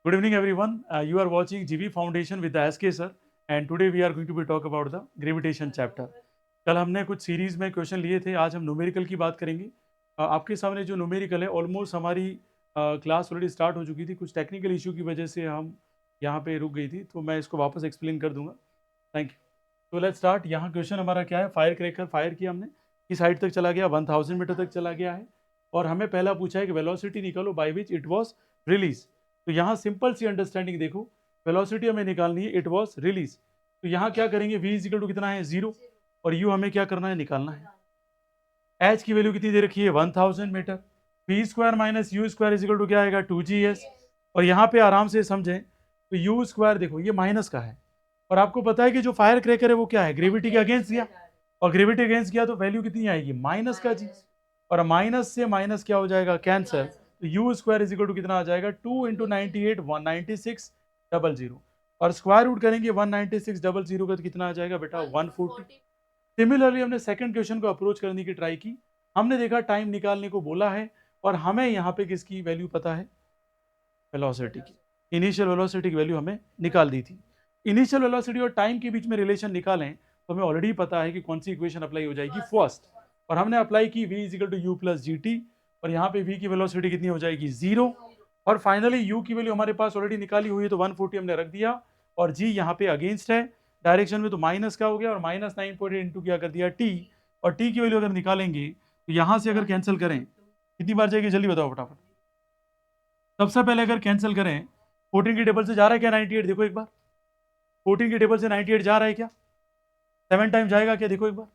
Good evening, everyone. You are watching GV Foundation with the SK sir, and today we are going to be talk about the gravitation chapter. कल हमने कुछ series में question लिए थे, आज हम numerical की बात करेंगे। आपके सामने जो न्यूमेरिकल है ऑलमोस्ट हमारी क्लास ऑलरेडी स्टार्ट हो चुकी थी, कुछ टेक्निकल इशू की वजह से हम यहाँ पे रुक गई थी, तो मैं इसको वापस एक्सप्लेन कर दूंगा। Thank you. तो लेट्स स्टार्ट। यहाँ क्वेश्चन हमारा क्या है, फायर क्रैकर फायर किया हमने, किस हाइट तक चला गया, 1000 मीटर तक चला गया है, और हमें पहला पूछा है कि वेलोसिटी निकालो by which it was release. तो यहाँ सिंपल सी अंडरस्टैंडिंग देखो, वेलोसिटी हमें निकालनी है, इट वॉज रिलीज। तो यहाँ क्या करेंगे, v इजिकल टू कितना है 0, और u हमें क्या करना है, निकालना है। h की वैल्यू कितनी दे रखी है 1000 metre. v square minus you square is equal to क्या आएगा 2gs। और यहाँ पे आराम से समझें तो यू स्क्वायर देखो ये माइनस का है, और आपको पता है कि जो फायर क्रैकर है वो क्या है, ग्रेविटी के अगेंस्ट गया, और ग्रेविटी अगेंस्ट गया तो वैल्यू कितनी आएगी माइनस का जी, और माइनस से माइनस क्या हो जाएगा कैंसर। तो U square is equal to कितना आ जाएगा 2 इंटू 98 19600, और स्क्वायर रूट करेंगे 19600 का तो कितना आ जाएगा बेटा 140। सिमिलरली हमने सेकंड क्वेश्चन को अप्रोच करने की ट्राई की, हमने देखा टाइम निकालने को बोला है, और हमें यहाँ पे किसकी वैल्यू पता है, वेलोसिटी की, इनिशियल वेलोसिटी की वैल्यू हमें निकाल दी थी। इनिशियल वेलोसिटी और टाइम के बीच में रिलेशन निकालें तो हमें ऑलरेडी पता है कि कौन सी इक्वेशन अप्लाई हो जाएगी फर्स्ट, और हमने अप्लाई की v is equal to U plus G T, और यहाँ पे v की वेलोसिटी कितनी हो जाएगी 0, और फाइनली u की वैल्यू हमारे पास ऑलरेडी निकाली हुई है तो 140 हमने रख दिया, और g यहाँ पे अगेंस्ट है डायरेक्शन में तो माइनस का हो गया, और माइनस 9.8 इंटू क्या कर दिया t, और t की वैल्यू अगर निकालेंगे तो यहाँ से अगर कैंसिल करें कितनी बार जाएगी जल्दी बताओ फटाफट। सबसे पहले अगर कैंसिल करें 14 की टेबल से जा रहा है क्या 98, देखो एक बार 14 की टेबल से 98 जा रहा है क्या, 7 टाइम जाएगा क्या, देखो एक बार,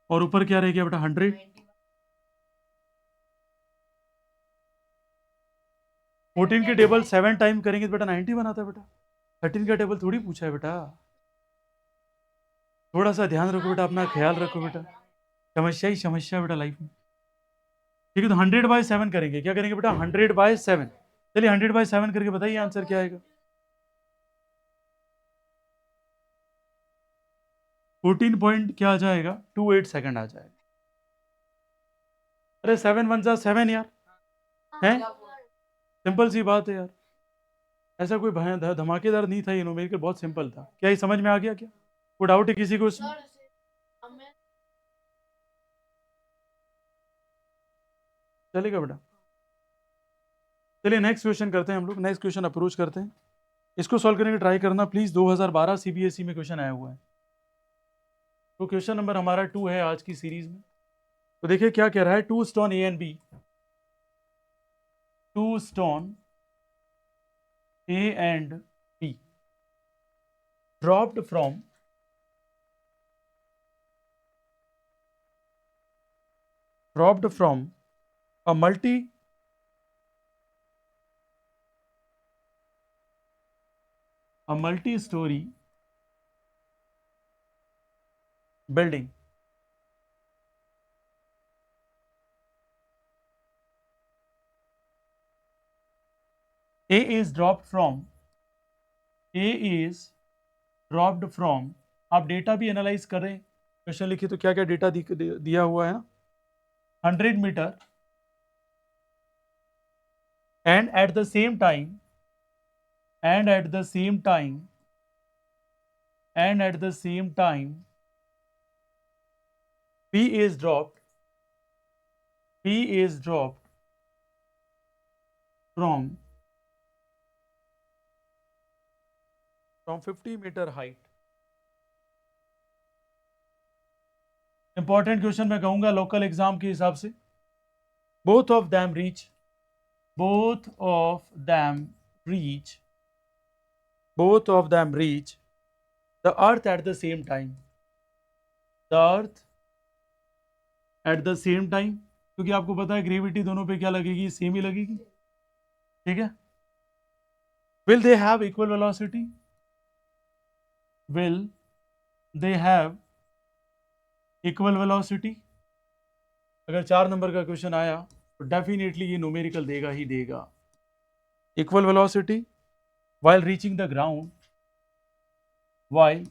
और ऊपर क्या रह गया बेटा 100। 14 की टेबल 7 टाइम करेंगे तो बेटा 90 बनाता है बेटा, 13 का टेबल थोड़ी पूछा है बेटा, थोड़ा सा ध्यान रखो बेटा, अपना ख्याल रखो बेटा, समस्या ही समस्या बेटा लाइफ में। ठीक है, तो 100/7 करेंगे, क्या करेंगे बेटा 100/7। चलिए 100/7 करके बताइए आंसर क्या आएगा। 14 पॉइंट क्या आ जाएगा 28 सेकंड आ जाएगा। अरे 7 1 जा 7 यार, है सिंपल सी बात है यार, ऐसा कोई धमाकेदार नहीं था ये न्यूमेरिकल, बहुत सिंपल था। क्या ये समझ में आ गया क्या, कोई डाउट है किसी को इसमें? चलेगा बेटा। चलिए नेक्स्ट क्वेश्चन करते हैं हम लोग, नेक्स्ट क्वेश्चन अप्रोच करते हैं, इसको सॉल्व करने की ट्राई करना प्लीज। 2012 सीबीएसई में क्वेश्चन आया हुआ है, तो क्वेश्चन नंबर हमारा 2 है आज की सीरीज में। तो देखिए क्या कह रहा है, two stone A and B, two stone A and B dropped from a multi-story building. A is dropped from, आप डेटा भी एनालाइज कर रहे हैं, क्वेश्चन लिखिए तो क्या क्या डेटा दिया हुआ है ना, 100 metre, and at the same time and at the same time P is dropped from 50 metre height. Important question मैं कहूंगा लोकल एग्जाम के हिसाब से। both of them reach both of them reach the earth at the same time, क्योंकि आपको पता है gravity दोनों पे क्या लगेगी, सेम ही लगेगी। ठीक है, will they have equal velocity, अगर 4 नंबर का क्वेश्चन आया तो डेफिनेटली ये न्यूमेरिकल देगा ही देगा। Equal velocity while reaching the ground, while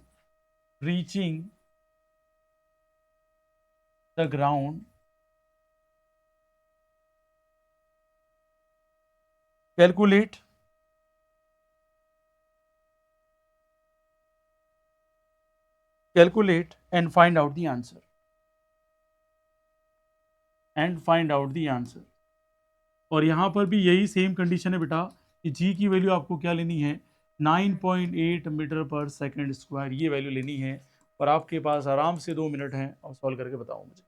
reaching the ground calculate and find out the answer. और यहाँ पर भी यही सेम कंडीशन है बेटा कि जी की वैल्यू आपको क्या लेनी है, 9.8 मीटर पर सेकंड स्क्वायर, ये वैल्यू लेनी है। और आपके पास आराम से 2 मिनट हैं, और सॉल्व करके बताओ मुझे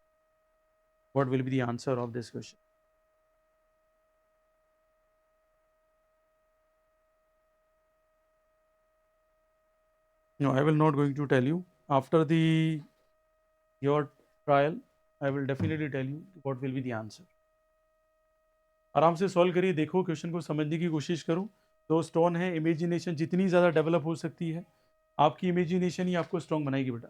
what will be the answer of this question. No, I will not going to tell you. After your trial, I will definitely tell you what will be the answer. आराम से solve करिए, देखो question को समझने की कोशिश करो। 2 stone है, इमेजिनेशन जितनी ज़्यादा डेवलप हो सकती है, आपकी इमेजिनेशन ही आपको स्ट्रॉन्ग बनाएगी बेटा।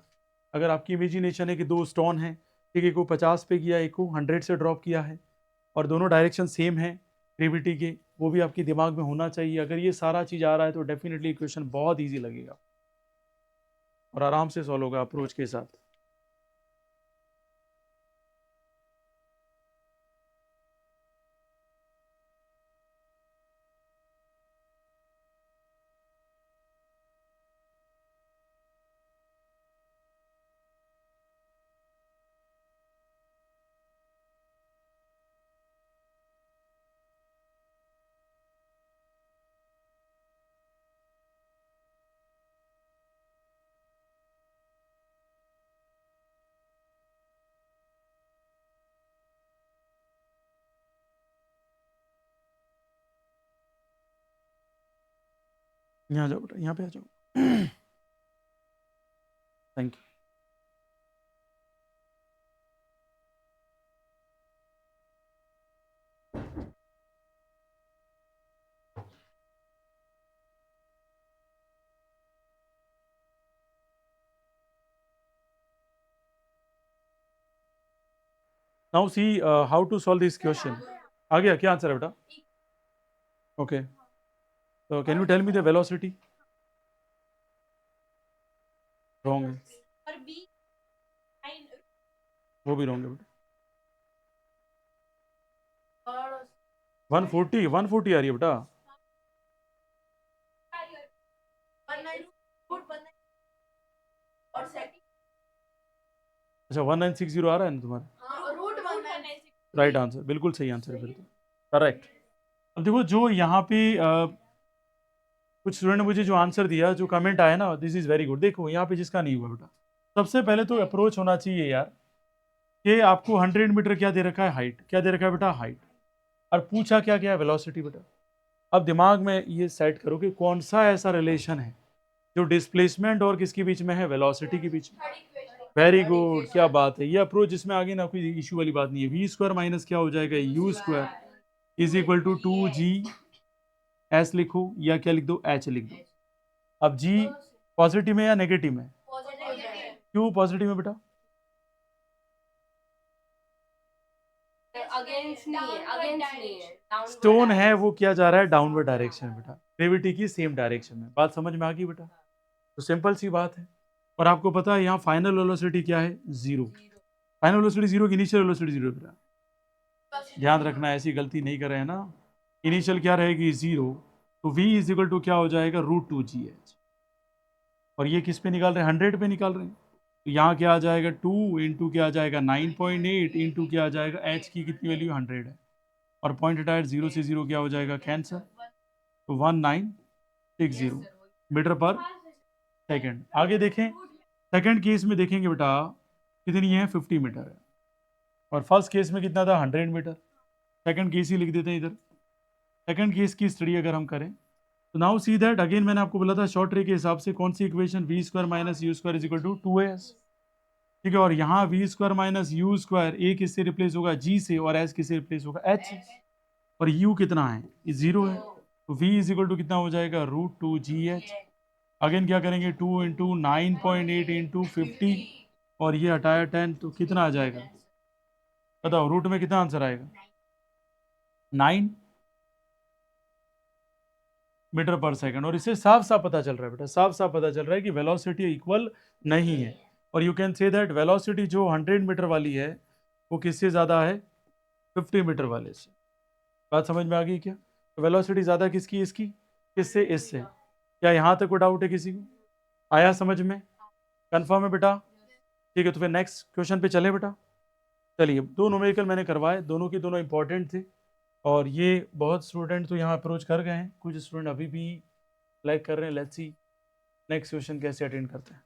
अगर आपकी इमेजिनेशन है कि 2 स्टोन हैं, ठीक है, एक को 50 पे किया, एक को 100 से ड्रॉप किया है, और दोनों डायरेक्शन सेम है ग्रेविटी के, वो भी आपके दिमाग में होना चाहिए। अगर ये सारा चीज़ आ रहा है तो डेफिनेटली क्वेश्चन बहुत ईजी लगेगा और आराम से सॉल्व होगा अप्रोच के साथ। यहाँ जाओ बेटा, यहाँ पे आ जाओ। Thank you. Now see how to solve this question. आ गया क्या आंसर है बेटा? ओके, तो can you tell me the velocity? Wrong है, वो भी रॉन्ग है बेटा। 140 आ रही है बेटा। अच्छा 1960 आ रहा है ना तुम्हारा? राइट आंसर, बिल्कुल सही आंसर है फिर तो, करेक्ट। अब देखो जो यहाँ पे कुछ स्टूडेंट ने मुझे जो आंसर दिया, जो कमेंट आया ना, दिस इज वेरी गुड। देखो यहाँ पे जिसका नहीं हुआ बेटा, सबसे पहले तो अप्रोच होना चाहिए यार कि आपको 100 मीटर क्या दे रखा है, हाइट क्या दे रखा है बेटा, हाइट, और पूछा क्या क्या है, वेलोसिटी बेटा। अब दिमाग में ये सेट करो कि कौन सा ऐसा रिलेशन है जो डिस्प्लेसमेंट और किसके बीच में है, वेलोसिटी के बीच में। वेरी गुड, क्या बात है, ये अप्रोच जिसमें आगे ना कोई इशू वाली बात नहीं है। वी स्क्वायर माइनस क्या हो जाएगा, U square is equal to 2G S लिखो या क्या लिख दो, एच लिख दो। अब जी पॉजिटिव में या नेगेटिव में? क्यों पॉजिटिव में बेटा? स्टोन है वो क्या जा रहा है, डाउनवर्ड डायरेक्शन में बेटा, ग्रेविटी की सेम डायरेक्शन में। बात समझ में आ गई बेटा? तो सिंपल सी बात है। और आपको पता है यहाँ फाइनल वेलोसिटी क्या है, 0। फाइनल वेलोसिटी 0 की इनिशियल वेलोसिटी 0 बेटा, ध्यान रखना, ऐसी गलती नहीं कर रहे हैं ना। इनिशियल क्या रहेगी, 0, तो v इज इक्वल टू क्या हो जाएगा, √2gh। और ये किस पे निकाल रहे हैं, 100 पे निकाल रहे हैं। तो यहाँ क्या आ जाएगा, 2 इंटू क्या आ जाएगा 9.8 इंटू क्या आ जाएगा, h की कितनी वैल्यू 100 है, और पॉइंट हटाए 0 से 0 क्या हो जाएगा, कैंसर। तो 1960 मीटर पर सेकेंड। आगे देखें, सेकेंड केस में देखेंगे बेटा कितनी है, 50 मीटर है, और फर्स्ट केस में कितना था, 100 मीटर। सेकेंड केस ही लिख देते हैं इधर। सेकेंड केस की स्टडी अगर हम करें तो नाउ सी दैट, अगेन मैंने आपको बोला था शॉर्ट ट्री के हिसाब से कौन सी equation, v square minus you square is equal to 2as, ठीक है। और यहाँ v square minus you square a किससे रिप्लेस होगा, जी से, और एच किससे रिप्लेस होगा, एच से। और यू कितना है, ये 0 है, तो वी इज इक्वल टू कितना हो जाएगा, √2gh। अगेन क्या करेंगे, 2 इंटू 9.8 इंटू 50, और ये हटाया 10, तो कितना आ जाएगा बताओ, रूट में कितना आंसर आएगा, 9 मीटर पर सेकंड। और इससे साफ साफ पता चल रहा है बेटा, साफ साफ पता चल रहा है कि वेलोसिटी इक्वल नहीं है। और you can say that velocity जो 100 मीटर वाली है वो किससे ज़्यादा है, 50 मीटर वाले से। बात समझ में आ गई क्या? वेलोसिटी ज़्यादा किसकी, इसकी, किससे, इससे। क्या यहाँ तक कोई डाउट है किसी को? आया समझ में? कंफर्म है बेटा? ठीक है, तो फिर नेक्स्ट क्वेश्चन पे चले बेटा। चलिए, दो न्यूमेरिकल मैंने करवाए, दोनों के दोनों इंपॉर्टेंट थे, और ये बहुत स्टूडेंट तो यहाँ अप्रोच कर गए हैं, कुछ स्टूडेंट अभी भी लाइक कर रहे हैं। लेट्स सी नेक्स्ट क्वेश्चन कैसे अटेंड करते हैं।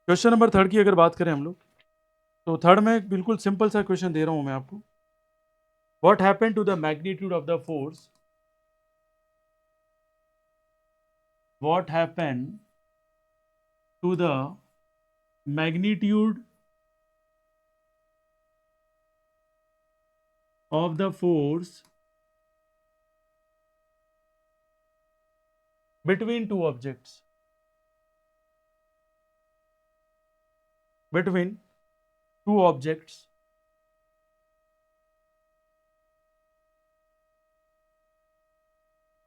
क्वेश्चन नंबर 3 की अगर बात करें हम लोग, तो थर्ड में बिल्कुल सिंपल सा क्वेश्चन दे रहा हूँ मैं आपको। What happened to the magnitude of the force, what happened to the magnitude of the force between two objects, between two objects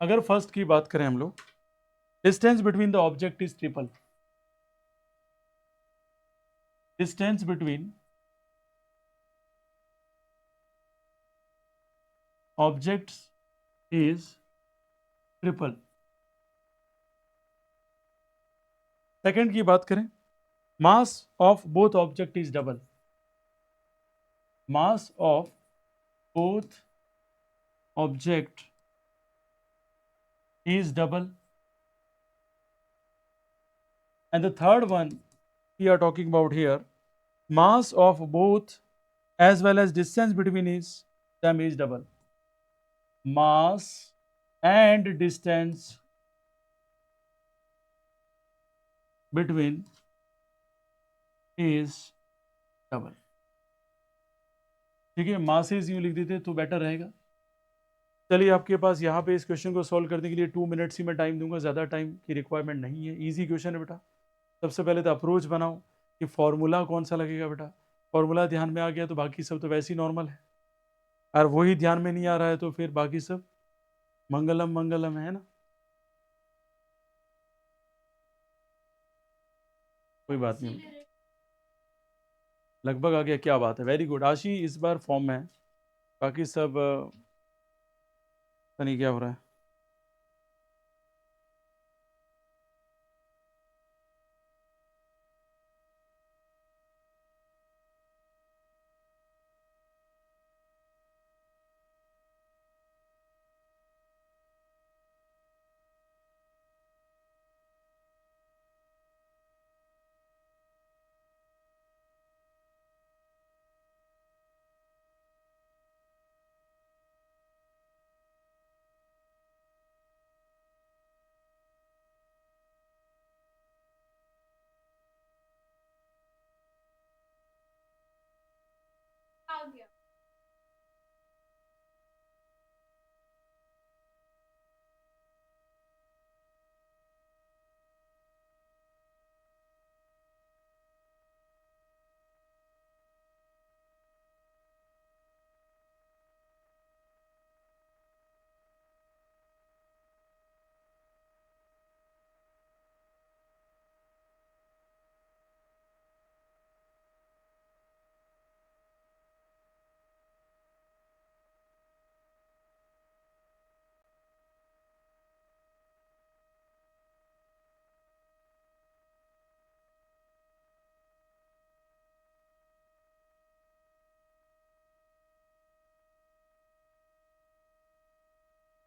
अगर फर्स्ट की बात करें हम लोग, distance between the object is triple, distance between objects is triple. Second की बात करें, mass of both object is double, mass of both object is double, and the third one we are talking about here, mass of both as well as distance between them is double, mass and distance between is double। ठीक है, masses यूं लिख देते तो better रहेगा। चलिए, आपके पास यहाँ पे इस क्वेश्चन को सॉल्व करने के लिए 2 मिनट्स ही मैं टाइम दूंगा, ज़्यादा टाइम की रिक्वायरमेंट नहीं है। इजी क्वेश्चन है बेटा। सबसे पहले तो अप्रोच बनाओ कि फॉर्मूला कौन सा लगेगा बेटा। फॉर्मूला ध्यान में आ गया तो बाकी सब तो वैसे ही नॉर्मल है, और वही ध्यान में नहीं आ रहा है तो फिर बाकी सब मंगलम मंगलम है ना, कोई बात नहीं। लगभग आ गया, क्या बात है, वेरी गुड। आशी इस बार फॉर्म में है, बाकी सब पता नहीं क्या हो रहा है।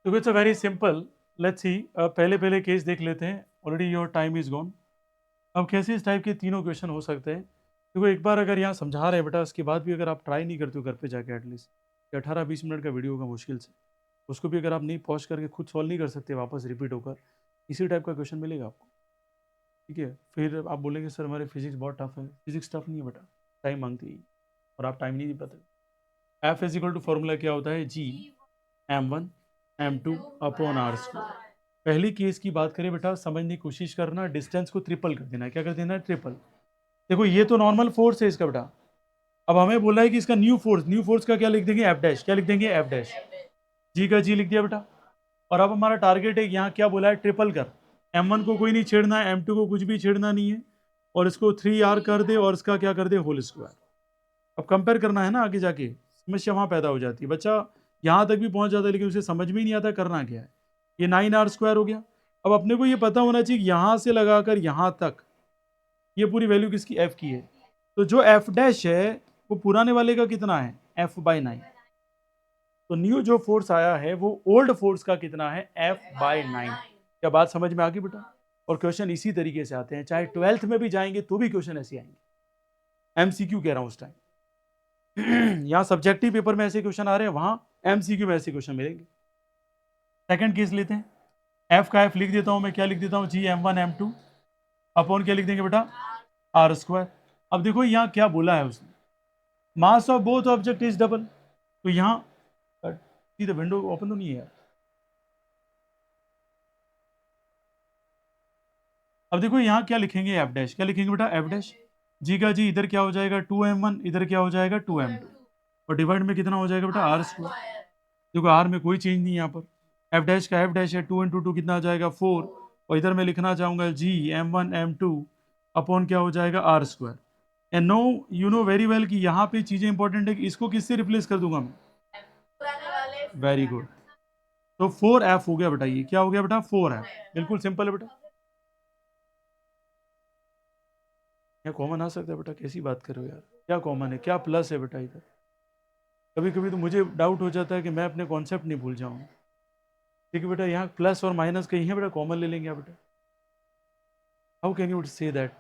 तो it's a very simple, let's see. पहले पहले केस देख लेते हैं, already your time is gone. अब कैसे इस टाइप के तीनों क्वेश्चन हो सकते हैं, देखो एक बार अगर यहाँ समझा रहे हैं बेटा, उसके बाद भी अगर आप ट्राई नहीं करते हो घर पे जाके, एटलीस्ट 18-20 मिनट का वीडियो होगा मुश्किल से, उसको भी अगर आप नहीं पॉज करके खुद सॉल्व नहीं कर सकते वापस रिपीट होकर, इसी टाइप का क्वेश्चन मिलेगा आपको। ठीक है, फिर आप बोलेंगे सर हमारे फिजिक्स बहुत टफ है। फिजिक्स टफ नहीं है बेटा, टाइम मांगती है, और आप टाइम नहीं दे पाते। F is equal to formula क्या होता है, G m1 m2/r²। पहली केस की बात करें बेटा, समझने की कोशिश करना, डिस्टेंस को ट्रिपल कर देना है। क्या कर देना है, ट्रिपल। देखो ये तो नॉर्मल फोर्स है इसका बेटा, अब हमें बोला है कि इसका न्यू फोर्स, न्यू फोर्स का क्या लिख देंगे, एफ डैश। क्या लिख देंगे, एफ डैश। जी का जी लिख दिया बेटा। और अब हमारा टारगेट है, यहाँ क्या बोला है, ट्रिपल कर। m1 को कोई नहीं छेड़ना है, m2 को कुछ भी छेड़ना नहीं है, और इसको 3r कर दे, और इसका क्या कर दे, होल स्क्वायर। अब कंपेयर करना है ना, आगे जाके समस्या वहाँ पैदा हो जाती है। बच्चा यहाँ तक भी पहुंच जाता है, लेकिन उसे समझ में ही नहीं आता करना क्या है। ये 9r² हो गया। अब अपने को ये पता होना चाहिए यहाँ से लगाकर यहाँ तक ये पूरी वैल्यू किसकी, f की है। तो जो f डैश है वो पुराने वाले का कितना है, f/9। तो न्यू जो फोर्स आया है वो ओल्ड फोर्स का कितना है, f/9। क्या बात समझ में आ गई बेटा। और क्वेश्चन इसी तरीके से आते हैं, चाहे 12th में भी जाएंगे तो भी क्वेश्चन ऐसे आएंगे। MCQ कह रहा हूं उस टाइम। यहाँ सब्जेक्टिव पेपर में ऐसे क्वेश्चन आ रहे हैं, वहां MCQ में ऐसे क्वेश्चन मिलेंगे। सेकंड केस लेते हैं, f का f लिख देता हूं मैं, क्या लिख देता हूं, Gm1m2 अपॉन क्या लिख देंगे बेटा, r²। अब देखो यहाँ क्या बोला है उसने, mass of both object is double. तो यहाँ द विंडो ओपन तो नहीं है यार। अब देखो यहाँ क्या लिखेंगे, एफ डैश, क्या लिखेंगे बेटा, एफ डैश। जी का जी इधर क्या हो जाएगा 2m1, इधर क्या हो जाएगा 2m2, और डिवाइड में कितना हो जाएगा बेटा r²। देखो r में कोई चेंज नहीं है यहाँ पर, एफ डैश का एफ डैश है, 2 × 2 कितना आ जाएगा 4, और इधर मैं लिखना चाहूंगा Gm1m2 अपॉन क्या हो जाएगा r²। And no you know very well कि यहाँ पे चीजें इंपॉर्टेंट है कि इसको किससे रिप्लेस कर दूंगा मैं, वेरी गुड। तो 4f हो गया बेटा, ये क्या हो गया बेटा 4f, बिल्कुल सिंपल है बेटा। क्या कॉमन आ सकता है बेटा, कैसी बात कर रहे हो यार, क्या कॉमन है, क्या प्लस है बेटा इधर। कभी कभी तो मुझे डाउट हो जाता है कि मैं अपने कॉन्सेप्ट नहीं भूल जाऊँ। ठीक है बेटा, यहाँ प्लस और माइनस कहीं है बेटा, कॉमन ले लेंगे बेटा। How can you say that,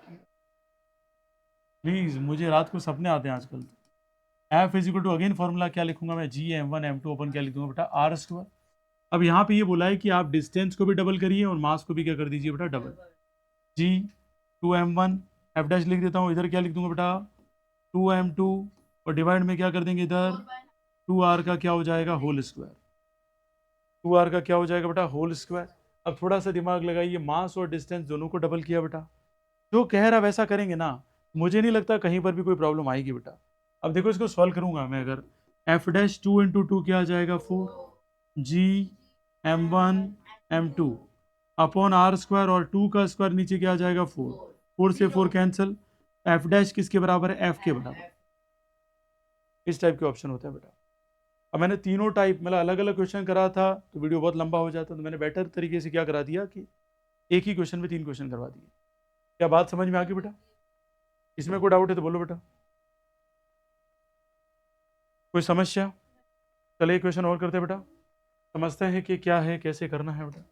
please, मुझे रात को सपने आते हैं आजकल। F is equal to, again formula क्या लिखूंगा मैं, Gm1m2 अपन क्या लिखूंगा बेटा, r²। अब यहाँ पे ये बोला है कि आप डिस्टेंस को भी डबल करिए और मास को भी क्या कर दीजिए बेटा, डबल। G2m1 एफ डैश लिख देता हूँ, इधर क्या लिख दूंगा बेटा 2m2, और डिवाइड में क्या कर देंगे इधर 2r का क्या हो जाएगा होल²। 2r का क्या हो जाएगा बेटा होल²। अब थोड़ा सा दिमाग लगाइए, मास और डिस्टेंस दोनों को डबल किया बेटा, जो कह रहा वैसा करेंगे ना, मुझे नहीं लगता कहीं पर भी कोई प्रॉब्लम आएगी बेटा। अब देखो इसको सॉल्व करूंगा मैं, अगर एफ डैश 2 × 2 क्या आ जाएगा 4, Gm1m2 अपॉन r² और 2 का स्क्वायर नीचे क्या आ जाएगा 4, 4 से 4 कैंसिल, एफ डैश किसके बराबर है, एफ के बराबर। इस टाइप के ऑप्शन होता है बेटा। अब मैंने तीनों टाइप मतलब अलग अलग क्वेश्चन करा था तो वीडियो बहुत लंबा हो जाता, तो मैंने बेटर तरीके से क्या करा दिया कि एक ही क्वेश्चन में 3 क्वेश्चन करवा दिए। क्या बात समझ में आ गई बेटा, इसमें कोई डाउट है तो बोलो बेटा, कोई समस्या। चलिए एक क्वेश्चन और करते हैं बेटा, समझते हैं कि क्या है कैसे करना है बेटा।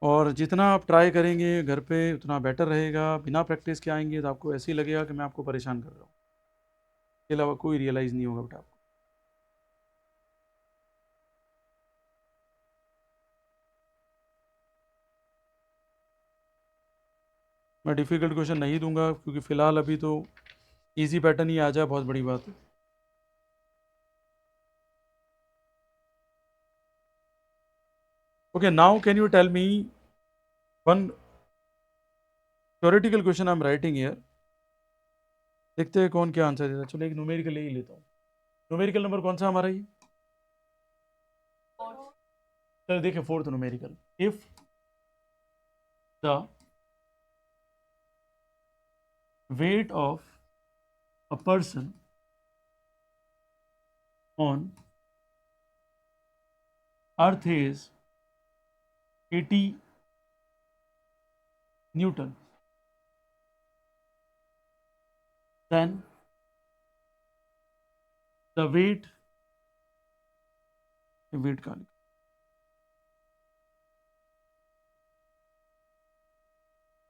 और जितना आप ट्राई करेंगे घर पे उतना बेटर रहेगा, बिना प्रैक्टिस के आएंगे तो आपको ऐसे ही लगेगा कि मैं आपको परेशान कर रहा हूँ, इसके अलावा कोई रियलाइज़ नहीं होगा बेटा आपको। मैं डिफ़िकल्ट क्वेश्चन नहीं दूंगा क्योंकि फ़िलहाल अभी तो इजी पैटर्न ही आ जाए, बहुत बड़ी बात है। Okay, now can you tell me one theoretical question I am writing here, देखते हैं कौन क्या आंसर देता है। चलो एक न्यूमेरिकल ही लेता हूँ। न्यूमेरिकल नंबर कौन सा हमारा ये, चलो देखिए fourth numerical, if the weight of a person on earth is 80 Newton, then the weight का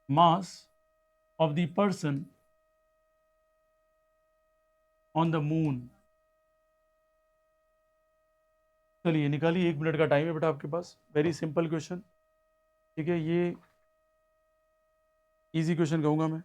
mass of the person on the moon। चलिए निकालिए, 1 मिनट का टाइम है बेटा आपके पास, वेरी सिंपल क्वेश्चन। ठीक है, ये इजी क्वेश्चन कहूँगा मैं।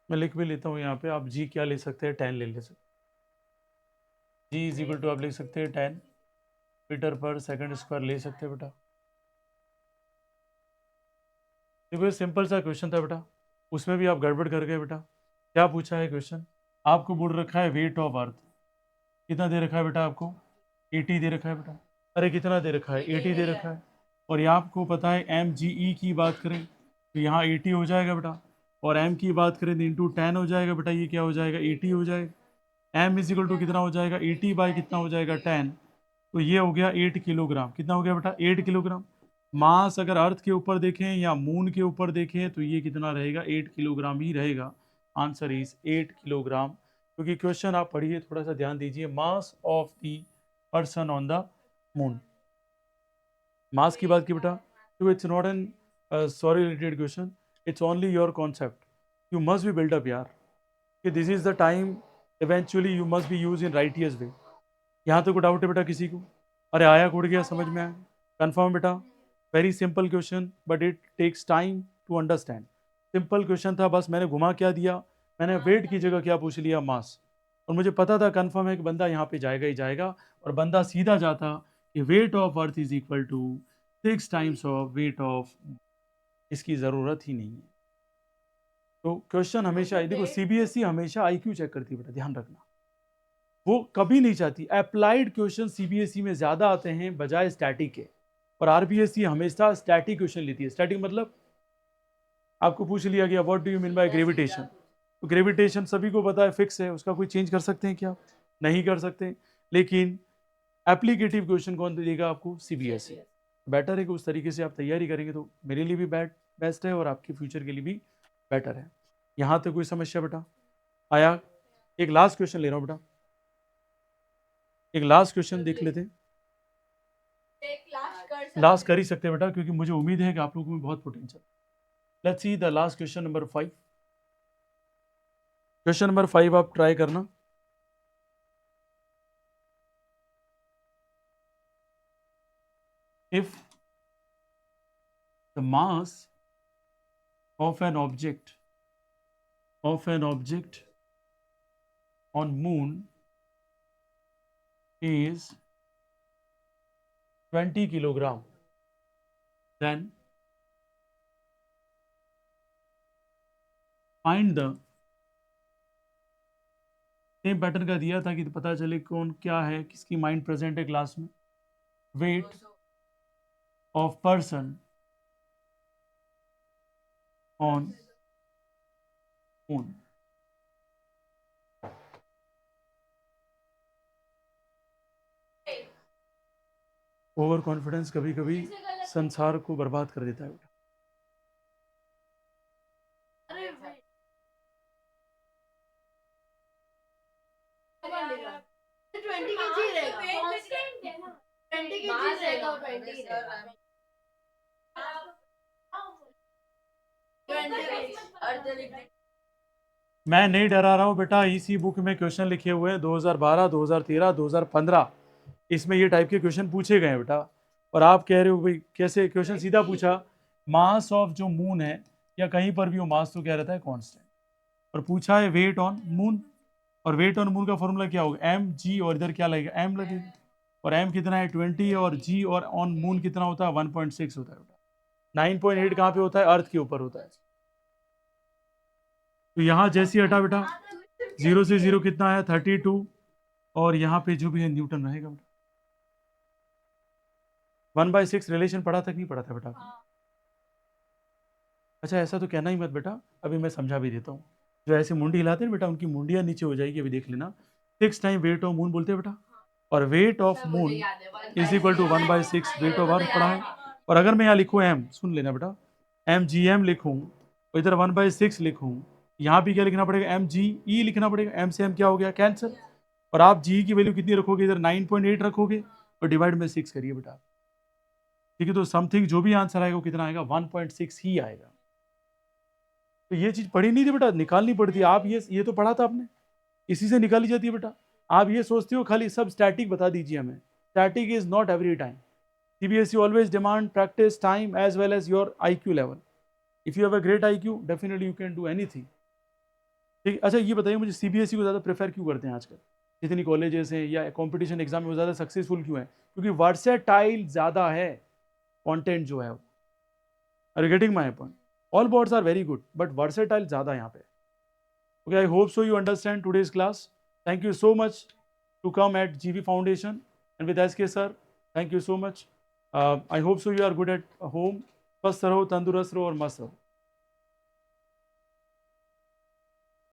मैं लिख भी लेता हूँ यहाँ पे, आप जी क्या ले सकते हैं, 10 ले सकते हैं। जी इज इक्वल टू आप लिख सकते हैं 10 मीटर पर सेकंड स्क्वायर ले सकते हैं बेटा। देखो ये सिंपल सा क्वेश्चन था बेटा, उसमें भी आप गड़बड़ कर गए बेटा। क्या पूछा है क्वेश्चन, आपको बोल रखा है वेट ऑफ अर्थ, कितना दे रखा है बेटा आपको, 80 दे रखा है बेटा। अरे कितना दे रखा है, 80 दे रखा है। और ये आपको पता है एम जी ई की बात करें तो यहाँ 80 हो जाएगा बेटा, और एम की बात करें तो इंटू 10 हो जाएगा बेटा, ये क्या हो जाएगा 80 हो जाएगा। एम इज इक्वल टू कितना हो जाएगा 80 बाई कितना हो जाएगा 10, तो ये हो गया 8 किलोग्राम। कितना हो गया बेटा 8 किलोग्राम। मास अगर अर्थ के ऊपर देखें या मून के ऊपर देखें तो ये कितना रहेगा 8 किलोग्राम ही रहेगा। Answer is 8 kilogram. क्योंकि क्वेश्चन आप पढ़िए, थोड़ा सा ध्यान दीजिए, mass of the person on the moon, mass की बात की बेटा। तो it's not an sorry related question, it's only your concept, you must be build up यार, कि this is the time eventually you must be use in righteous way. यहाँ तो कोई डाउट है बेटा किसी को, अरे आया उड़ गया समझ में आया, कंफर्म बेटा। Very simple question but it takes time to understand. Simple question था, बस मैंने घुमा क्या दिया, मैंने वेट की जगह क्या पूछ लिया, मास। और मुझे पता था कंफर्म है कि बंदा यहाँ पे जाएगा ही जाएगा, और बंदा सीधा जाता कि weight of earth is equal to 6 times of weight of, इसकी ज़रूरत ही नहीं है। तो क्वेश्चन हमेशा देखो, सीबीएसई हमेशा आईक्यू चेक करती है बेटा, ध्यान रखना, वो कभी नहीं चाहती। अप्लाइड क्वेश्चन सीबीएसई में ज़्यादा आते हैं बजाय स्टैटिक के, और आरबीएसई हमेशा स्टैटिक क्वेश्चन लेती है। स्टैटिक मतलब आपको पूछ लिया गया what do you mean by gravitation, तो ग्रेविटेशन सभी को पता है फिक्स है, उसका कोई चेंज कर सकते हैं क्या, नहीं कर सकते। लेकिन एप्लीकेटिव क्वेश्चन कौन देगा आपको, सीबीएसई। बेटर है कि उस तरीके से आप तैयारी करेंगे तो मेरे लिए भी बेस्ट है और आपके फ्यूचर के लिए भी बेटर है। यहाँ तक कोई समस्या बेटा आया। एक लास्ट क्वेश्चन ले रहा हूँ बेटा, एक लास्ट क्वेश्चन देख लेते हैं। लास्ट कर ही सकते हैं बेटा, क्योंकि मुझे उम्मीद है कि आप लोगों में बहुत potential. Let's see the last question number 5। Question number 5 आप ट्राई करना। If the mass of an object on moon is 20 kilogram, then find the, same pattern का दिया था कि पता चले कौन क्या है, किसकी माइंड प्रेजेंट है क्लास में। Weight of person on moon. Over confidence कभी कभी संसार को बर्बाद कर देता है बेटा। मैं नहीं डरा रहा हूँ बेटा, इसी बुक में क्वेश्चन लिखे हुए हैं 2012, 2013, 2015, इसमें ये टाइप के क्वेश्चन पूछे गए हैं बेटा। और आप कह रहे हो भाई कैसे, क्वेश्चन सीधा पूछा, मास ऑफ जो मून है या कहीं पर भी हो मास तो क्या रहता है कांस्टेंट, और पूछा है वेट ऑन मून, और वेट ऑन मून का फॉर्मूला क्या होगा, एम जी, और इधर क्या लगेगा एम लगेगा, और एम कितना है 20, और जी और ऑन मून कितना होता है 1.6 होता है बेटा। 9.8 कहाँ पे होता है, अर्थ के ऊपर होता है। तो यहाँ जैसे हटा बेटा, 0 से 0 कितना है 32, और यहाँ पे जो भी है न्यूटन रहेगा बेटा। 1/6 रिलेशन पढ़ा था कि नहीं पढ़ा था बेटा? अच्छा ऐसा तो कहना ही मत बेटा, अभी मैं समझा भी देता हूँ। जो ऐसे मुंडी हिलाते हैं बेटा, उनकी मुंडियाँ नीचे हो जाएगी, अभी देख लेना। 6 टाइम वेट ऑफ मून बोलते हैं बेटा, और weight of moon is equal to 1/6 weight of earth पढ़ा है। और अगर मैं यहाँ लिखूँ एम, सुन लेना बेटा, एम जी एम लिखूँ और इधर 1/6 लिखूँ, यहाँ भी क्या लिखना पड़ेगा, एम जी ई लिखना पड़ेगा। एम से एम क्या हो गया कैंसर, और आप जी की वैल्यू कितनी रखोगे, इधर 9.8 रखोगे और डिवाइड में 6 करिए बेटा, ठीक है। तो समथिंग जो भी आंसर आएगा वो कितना आएगा, 1.6 ही आएगा। तो ये चीज पढ़ी नहीं थी बेटा, निकालनी पड़ती है। आप ये तो पढ़ा था आपने, इसी से निकाली जाती है बेटा। आप ये सोचते हो खाली सब स्टैटिक बता दीजिए हमें, static is not every time. CBSE always demand practice, time as well as your IQ level. If you have a great IQ, definitely you can do anything. ठीक, अच्छा ये बताइए मुझे CBSE को ज़्यादा प्रेफर क्यों करते हैं आजकल? जितनी कॉलेजेस हैं या कंपटीशन एग्जाम में वो ज़्यादा सक्सेसफुल क्यों है? क्योंकि वर्सेटाइल ज़्यादा है कंटेंट जो है वो। Are you getting my point? All boards are very good but versatile ज़्यादा यहाँ पे। Okay, I hope so you understand today's class. Thank you so much to come at GV Foundation and with SK sir. Thank you so much. I hope so you are good at home. स्वस्थ रहो, तंदुरुस्त रहो और मस्त रहो।